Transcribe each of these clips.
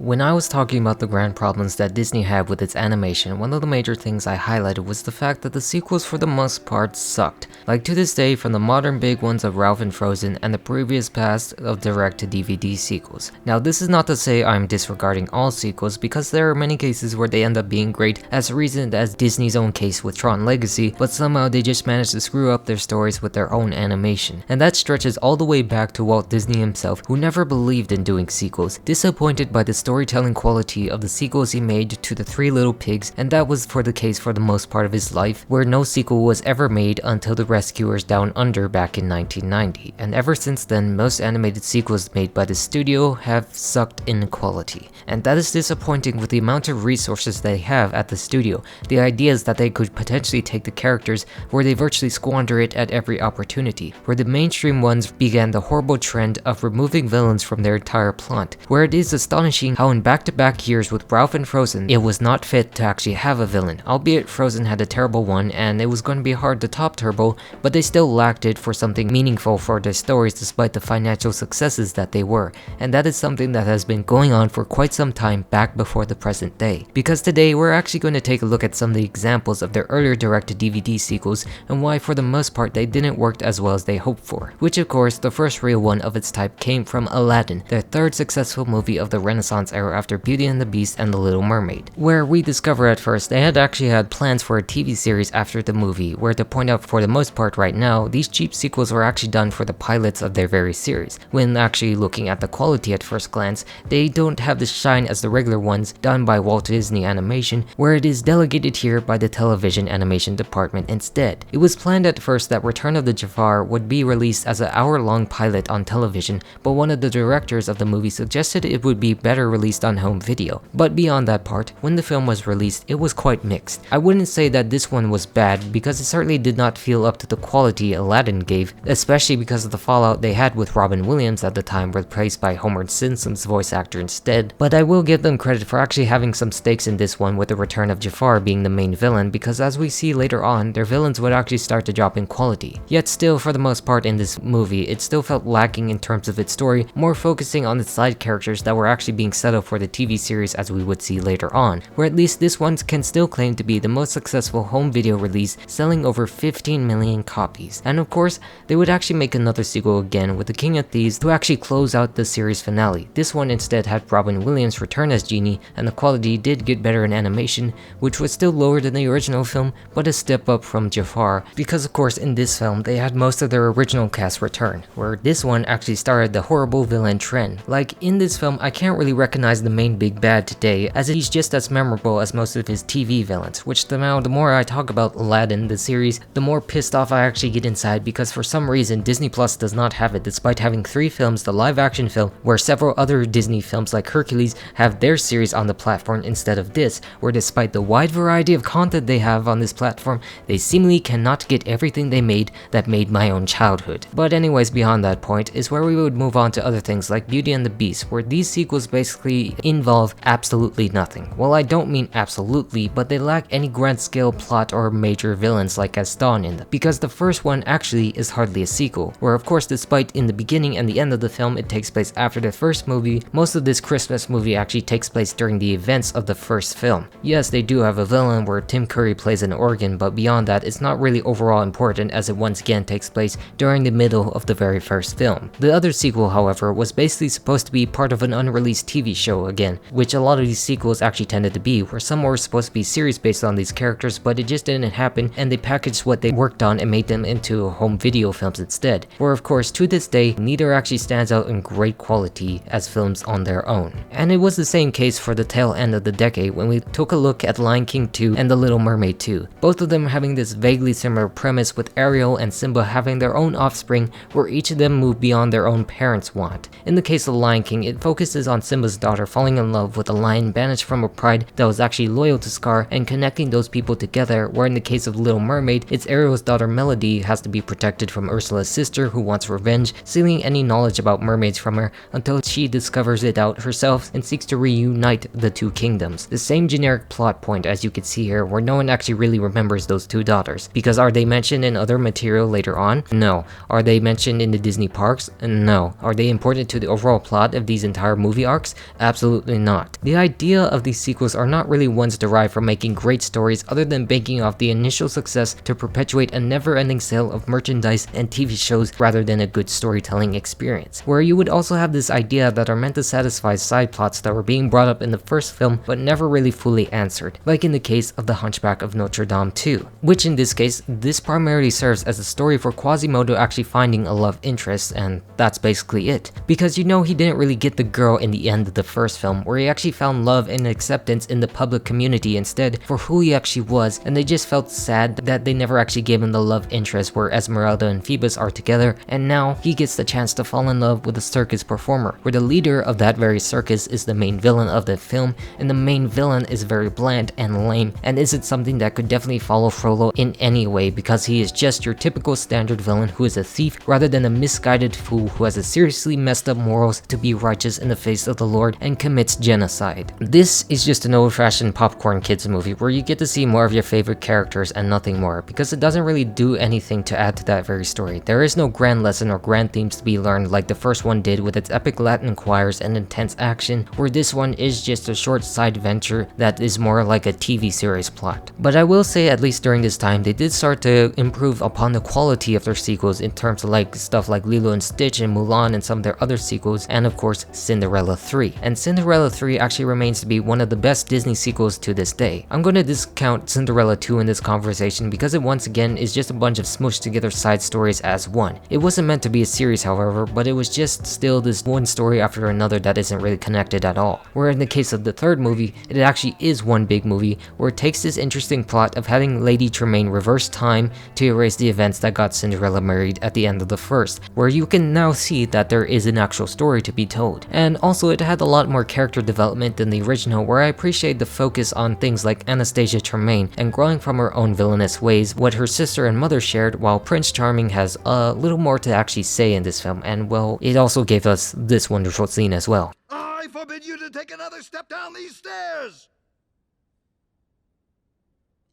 When I was talking about the grand problems that Disney had with its animation, one of the major things I highlighted was the fact that the sequels for the most part sucked. Like to this day, from the modern big ones of Ralph and Frozen and the previous past of direct-to-DVD sequels. Now this is not to say I'm disregarding all sequels, because there are many cases where they end up being great, as recent as Disney's own case with Tron Legacy, but somehow they just managed to screw up their stories with their own animation. And that stretches all the way back to Walt Disney himself, who never believed in doing sequels, disappointed by the storytelling quality of the sequels he made to The Three Little Pigs, and that was for the case for the most part of his life, where no sequel was ever made until The Rescuers Down Under back in 1990, and ever since then most animated sequels made by the studio have sucked in quality. And that is disappointing with the amount of resources they have at the studio, the ideas that they could potentially take the characters where they virtually squander it at every opportunity, where the mainstream ones began the horrible trend of removing villains from their entire plot, where it is astonishing how in back-to-back years with Ralph and Frozen, it was not fit to actually have a villain, albeit Frozen had a terrible one and it was going to be hard to top Turbo, but they still lacked it for something meaningful for their stories despite the financial successes that they were, and that is something that has been going on for quite some time back before the present day. Because today we're actually going to take a look at some of the examples of their earlier direct-to-DVD sequels and why for the most part they didn't work as well as they hoped for, which of course the first real one of its type came from Aladdin, their third successful movie of the Renaissance era after Beauty and the Beast and The Little Mermaid, where we discover at first they had actually had plans for a TV series after the movie, where to point out for the most part right now, these cheap sequels were actually done for the pilots of their very series. When actually looking at the quality at first glance, they don't have the shine as the regular ones done by Walt Disney Animation, where it is delegated here by the television animation department instead. It was planned at first that Return of the Jafar would be released as an hour-long pilot on television, but one of the directors of the movie suggested it would be better released on home video. But beyond that part, when the film was released, it was quite mixed. I wouldn't say that this one was bad, because it certainly did not feel up to the quality Aladdin gave, especially because of the fallout they had with Robin Williams at the time, replaced by Homer Simpson's voice actor instead. But I will give them credit for actually having some stakes in this one, with the return of Jafar being the main villain, because as we see later on, their villains would actually start to drop in quality. Yet still, for the most part in this movie, it still felt lacking in terms of its story, more focusing on the side characters that were actually being set up for the TV series as we would see later on, where at least this one can still claim to be the most successful home video release, selling over 15 million copies. And of course, they would actually make another sequel again with The King of Thieves to actually close out the series finale. This one instead had Robin Williams return as Genie, and the quality did get better in animation, which was still lower than the original film, but a step up from Jafar, because of course in this film they had most of their original cast return, where this one actually started the horrible villain trend. Like in this film, I can't really recognize the main big bad today, as he's just as memorable as most of his TV villains, which the more I talk about Aladdin, the series, the more pissed off I actually get inside, because for some reason Disney Plus does not have it, despite having 3 films, the live action film, where several other Disney films like Hercules have their series on the platform instead of this, where despite the wide variety of content they have on this platform, they seemingly cannot get everything they made that made my own childhood. But anyways, beyond that point is where we would move on to other things like Beauty and the Beast, where these sequels basically involve absolutely nothing. Well, I don't mean absolutely, but they lack any grand scale plot or major villains like Gaston in them, because the first one actually is hardly a sequel, where of course despite in the beginning and the end of the film it takes place after the first movie, most of this Christmas movie actually takes place during the events of the first film. Yes, they do have a villain where Tim Curry plays an organ, but beyond that it's not really overall important, as it once again takes place during the middle of the very first film. The other sequel, however, was basically supposed to be part of an unreleased TV show again, which a lot of these sequels actually tended to be, where some were supposed to be series based on these characters, but it just didn't happen, and they packaged what they worked on and made them into home video films instead, where of course to this day neither actually stands out in great quality as films on their own. And it was the same case for the tail end of the decade when we took a look at Lion King 2 and The Little Mermaid 2, both of them having this vaguely similar premise, with Ariel and Simba having their own offspring where each of them move beyond their own parents' want. In the case of Lion King, it focuses on Simba's daughter falling in love with a lion banished from a pride that was actually loyal to Scar and connecting those people together, where in the case of Little Mermaid, it's Ariel's daughter Melody has to be protected from Ursula's sister who wants revenge, stealing any knowledge about mermaids from her until she discovers it out herself and seeks to reunite the two kingdoms. The same generic plot point as you can see here, where no one actually really remembers those two daughters. Because are they mentioned in other material later on? No. Are they mentioned in the Disney parks? No. Are they important to the overall plot of these entire movie arcs? Absolutely not. The idea of these sequels are not really ones derived from making great stories other than banking off the initial success to perpetuate a never-ending sale of merchandise and TV shows rather than a good storytelling experience, where you would also have this idea that are meant to satisfy side plots that were being brought up in the first film but never really fully answered, like in the case of The Hunchback of Notre Dame 2, which in this case, this primarily serves as a story for Quasimodo actually finding a love interest, and that's basically it. Because you know he didn't really get the girl in the end of the first film, where he actually found love and acceptance in the public community instead for who he actually was, and they just felt sad that they never actually gave him the love interest where Esmeralda and Phoebus are together, and now he gets the chance to fall in love with a circus performer, where the leader of that very circus is the main villain of the film, and the main villain is very bland and lame, and isn't something that could definitely follow Frollo in any way, because he is just your typical standard villain who is a thief rather than a misguided fool who has a seriously messed up morals to be righteous in the face of the Lord and commits genocide. This is just an old-fashioned popcorn kids movie where you get to see more of your favorite characters and nothing more, because it doesn't really do anything to add to that very story. There is no grand lesson or grand themes to be learned like the first one did with its epic Latin choirs and intense action, where this one is just a short side venture that is more like a TV series plot. But I will say, at least during this time, they did start to improve upon the quality of their sequels in terms of like stuff like Lilo and Stitch and Mulan and some of their other sequels, and of course Cinderella 3. And Cinderella 3 actually remains to be one of the best Disney sequels to this day. I'm going to discount Cinderella 2 in this conversation because it once again is just a bunch of smushed together side stories as one. It wasn't meant to be a series, however, but it was just still this one story after another that isn't really connected at all. Where in the case of the third movie, it actually is one big movie where it takes this interesting plot of having Lady Tremaine reverse time to erase the events that got Cinderella married at the end of the first, where you can now see that there is an actual story to be told. And also it had a lot more character development than the original, where I appreciate the focus on things like Anastasia Tremaine and growing from her own villainous ways, what her sister and mother shared, while Prince Charming has a little more to actually say in this film, and well, it also gave us this wonderful scene as well. I forbid you to take another step down these stairs!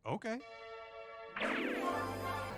Okay.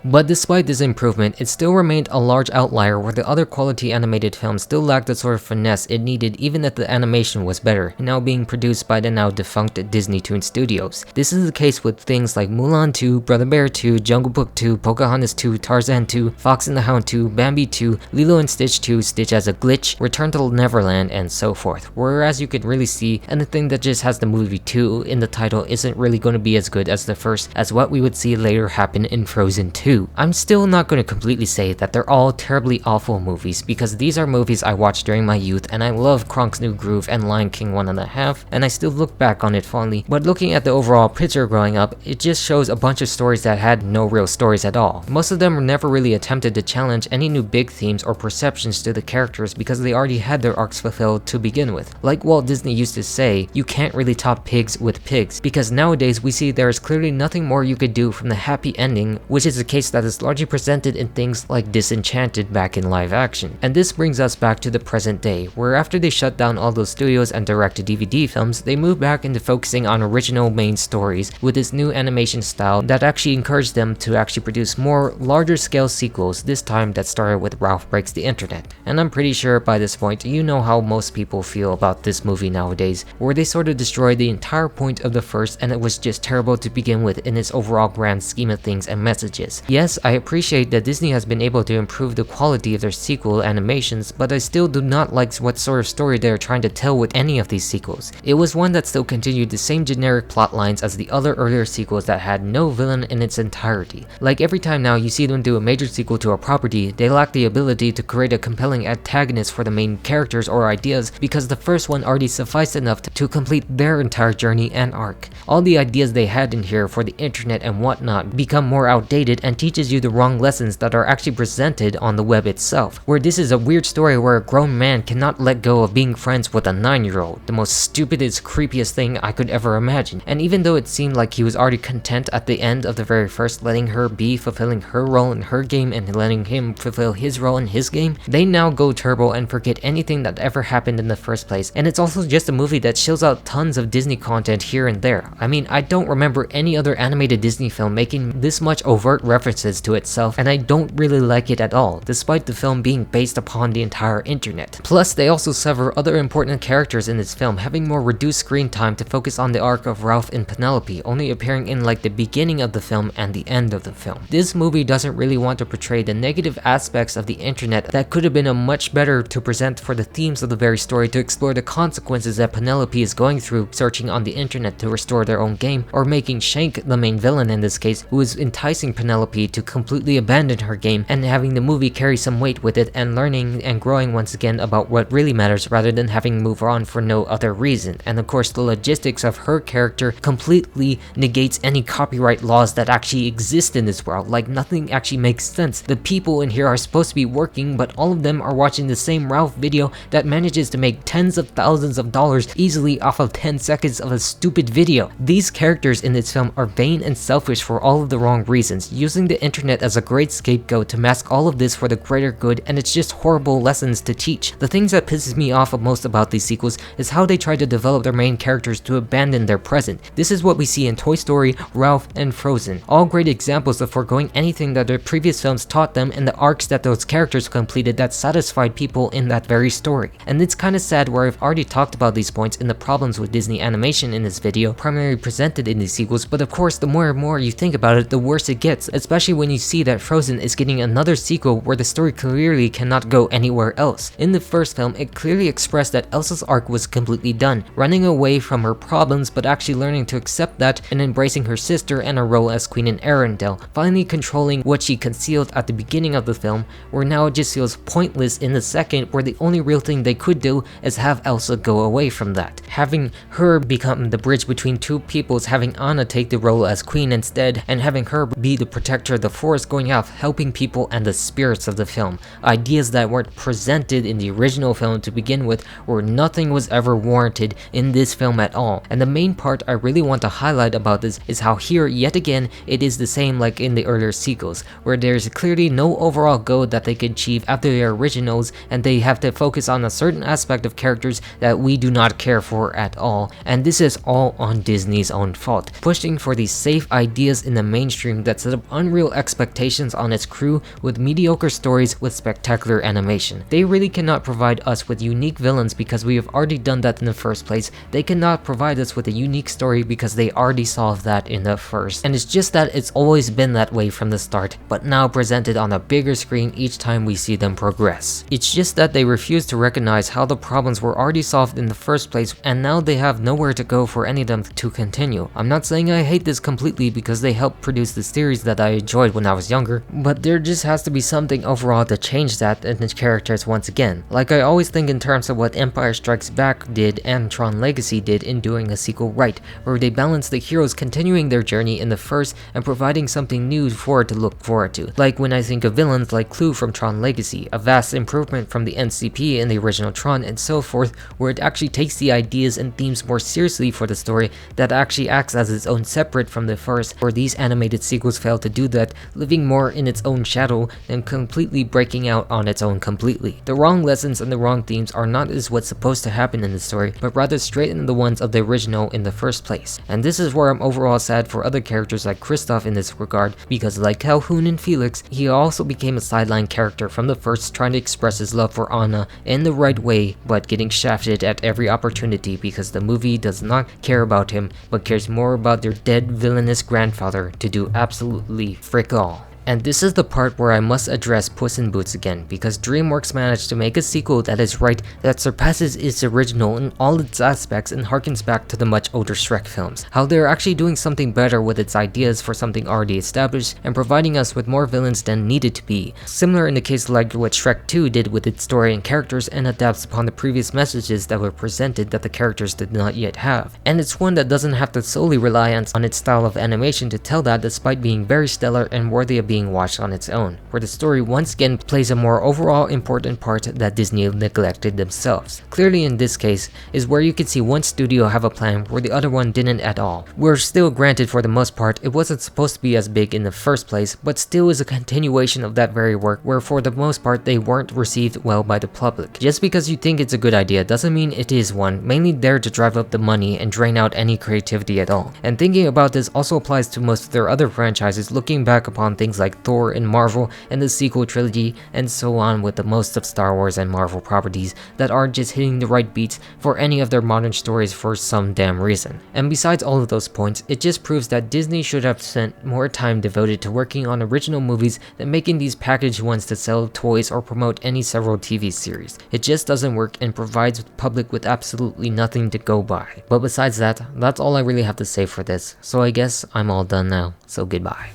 But despite this improvement, it still remained a large outlier where the other quality animated films still lacked the sort of finesse it needed even if the animation was better, now being produced by the now defunct Disney Toon Studios. This is the case with things like Mulan 2, Brother Bear 2, Jungle Book 2, Pocahontas 2, Tarzan 2, Fox and the Hound 2, Bambi 2, Lilo and Stitch 2, Stitch as a Glitch, Return to Neverland, and so forth. Whereas you could really see anything that just has the movie 2 in the title isn't really going to be as good as the first, as what we would see later happen in Frozen 2. I'm still not going to completely say that they're all terribly awful movies, because these are movies I watched during my youth, and I love Kronk's New Groove and Lion King 1.5, and I still look back on it fondly, but looking at the overall picture growing up, it just shows a bunch of stories that had no real stories at all. Most of them never really attempted to challenge any new big themes or perceptions to the characters because they already had their arcs fulfilled to begin with. Like Walt Disney used to say, you can't really top pigs with pigs, because nowadays we see there is clearly nothing more you could do from the happy ending, which is the case that is largely presented in things like Disenchanted back in live action. And this brings us back to the present day, where after they shut down all those studios and direct-to-DVD films, they moved back into focusing on original main stories with this new animation style that actually encouraged them to actually produce more larger scale sequels, this time that started with Ralph Breaks the Internet. And I'm pretty sure by this point you know how most people feel about this movie nowadays, where they sort of destroyed the entire point of the first and it was just terrible to begin with in its overall grand scheme of things and messages. Yes, I appreciate that Disney has been able to improve the quality of their sequel animations, but I still do not like what sort of story they are trying to tell with any of these sequels. It was one that still continued the same generic plot lines as the other earlier sequels that had no villain in its entirety. Like every time now you see them do a major sequel to a property, they lack the ability to create a compelling antagonist for the main characters or ideas because the first one already sufficed enough to complete their entire journey and arc. All the ideas they had in here for the internet and whatnot become more outdated and teaches you the wrong lessons that are actually presented on the web itself, where this is a weird story where a grown man cannot let go of being friends with a 9-year-old, the most stupidest, creepiest thing I could ever imagine. And even though it seemed like he was already content at the end of the very first, letting her be fulfilling her role in her game and letting him fulfill his role in his game, they now go turbo and forget anything that ever happened in the first place. And it's also just a movie that chills out tons of Disney content here and there. I mean, I don't remember any other animated Disney film making this much overt reference references to itself, and I don't really like it at all, despite the film being based upon the entire internet. Plus, they also sever other important characters in this film, having more reduced screen time to focus on the arc of Ralph and Penelope, only appearing in like the beginning of the film and the end of the film. This movie doesn't really want to portray the negative aspects of the internet that could have been a much better to present for the themes of the very story, to explore the consequences that Penelope is going through searching on the internet to restore their own game, or making Shank, the main villain in this case, who is enticing Penelope to completely abandon her game, and having the movie carry some weight with it and learning and growing once again about what really matters rather than having move on for no other reason. And of course, the logistics of her character completely negates any copyright laws that actually exist in this world. Like, nothing actually makes sense. The people in here are supposed to be working, but all of them are watching the same Ralph video that manages to make tens of thousands of dollars easily off of 10 seconds of a stupid video. These characters in this film are vain and selfish for all of the wrong reasons, using the internet as a great scapegoat to mask all of this for the greater good, and it's just horrible lessons to teach. The things that pisses me off most about these sequels is how they try to develop their main characters to abandon their present. This is what we see in Toy Story, Ralph, and Frozen. All great examples of foregoing anything that their previous films taught them and the arcs that those characters completed that satisfied people in that very story. And it's kinda sad where I've already talked about these points in the problems with Disney animation in this video, primarily presented in these sequels, but of course the more and more you think about it, the worse it gets, especially when you see that Frozen is getting another sequel where the story clearly cannot go anywhere else. In the first film, it clearly expressed that Elsa's arc was completely done, running away from her problems but actually learning to accept that and embracing her sister and her role as Queen in Arendelle, finally controlling what she concealed at the beginning of the film, where now it just feels pointless in the second, where the only real thing they could do is have Elsa go away from that. Having her become the bridge between two peoples, having Anna take the role as Queen instead, and having her be the protector of the forest, going out helping people and the spirits of the film. Ideas that weren't presented in the original film to begin with, where nothing was ever warranted in this film at all. And the main part I really want to highlight about this is how here, yet again, it is the same like in the earlier sequels, where there's clearly no overall goal that they could achieve after their originals, and they have to focus on a certain aspect of characters that we do not care for at all. And this is all on Disney's own fault, pushing for these safe ideas in the mainstream that set up unreal expectations on its crew with mediocre stories with spectacular animation. They really cannot provide us with unique villains because we have already done that in the first place. They cannot provide us with a unique story because they already solved that in the first. And it's just that it's always been that way from the start, but now presented on a bigger screen each time we see them progress. It's just that they refuse to recognize how the problems were already solved in the first place, and now they have nowhere to go for any of them to continue. I'm not saying I hate this completely because they helped produce the series that I enjoyed when I was younger, but there just has to be something overall to change that in the characters once again. Like, I always think in terms of what Empire Strikes Back did and Tron Legacy did in doing a sequel right, where they balanced the heroes continuing their journey in the first and providing something new for it to look forward to. Like when I think of villains like Clu from Tron Legacy, a vast improvement from the NCP in the original Tron and so forth, where it actually takes the ideas and themes more seriously for the story that actually acts as its own separate from the first, where these animated sequels fail to do that, living more in its own shadow than completely breaking out on its own completely. The wrong lessons and the wrong themes are not as what's supposed to happen in the story, but rather straighten the ones of the original in the first place. And this is where I'm overall sad for other characters like Kristoff in this regard, because like Calhoun and Felix, he also became a sideline character from the first, trying to express his love for Anna in the right way, but getting shafted at every opportunity because the movie does not care about him, but cares more about their dead villainous grandfather to do absolutely frick all. And this is the part where I must address Puss in Boots again, because DreamWorks managed to make a sequel that is right, that surpasses its original in all its aspects and harkens back to the much older Shrek films. How they're actually doing something better with its ideas for something already established and providing us with more villains than needed to be. Similar in the case like what Shrek 2 did with its story and characters, and adapts upon the previous messages that were presented that the characters did not yet have. And it's one that doesn't have to solely rely on its style of animation to tell that, despite being very stellar and worthy of being watched on its own, where the story once again plays a more overall important part that Disney neglected themselves. Clearly in this case is where you can see one studio have a plan where the other one didn't at all. We're still granted for the most part it wasn't supposed to be as big in the first place, but still is a continuation of that very work where for the most part they weren't received well by the public. Just because you think it's a good idea doesn't mean it is one, mainly there to drive up the money and drain out any creativity at all. And thinking about this also applies to most of their other franchises, looking back upon things like like Thor and Marvel and the sequel trilogy, and so on with the most of Star Wars and Marvel properties that aren't just hitting the right beats for any of their modern stories for some damn reason. And besides all of those points, it just proves that Disney should have spent more time devoted to working on original movies than making these packaged ones to sell toys or promote any several TV series. It just doesn't work and provides the public with absolutely nothing to go by. But besides that, that's all I really have to say for this, so I guess I'm all done now, so goodbye.